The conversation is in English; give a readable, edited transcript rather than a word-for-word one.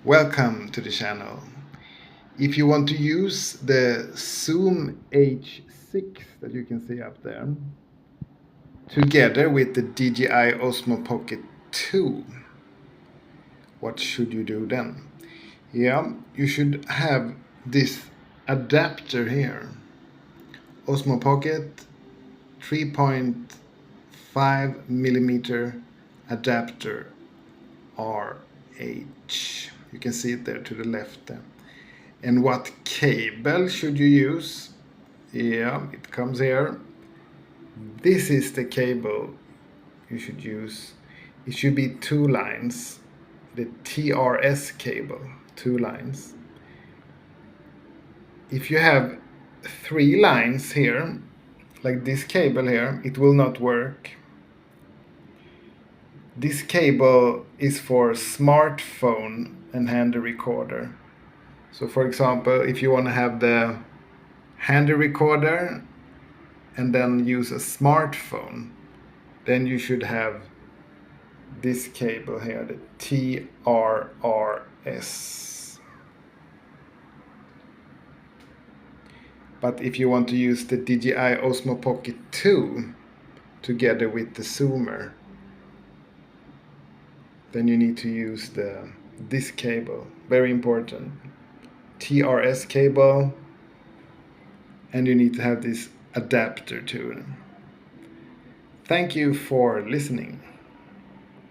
Welcome to the channel. If you want to use the Zoom H6 that you can see up there together with the Dji Osmo Pocket 2, what should you do then? Yeah, you should have this adapter here. Osmo Pocket 3.5 millimeter adapter RH. You can see it there to the left there. And what cable should you use? Yeah, it comes here. This is the cable you should use. It should be 2 lines. The TRS cable, 2 lines. If you have 3 lines here, like this cable here, it will not work. This cable is for smartphone and handy recorder. So for example, if you want to have the handy recorder and then use a smartphone, then you should have this cable here, the TRRS. But if you want to use the Dji Osmo Pocket 2 together with the zoomer, then you need to use this cable, very important, TRS cable, and you need to have this adapter to it. Thank you for listening.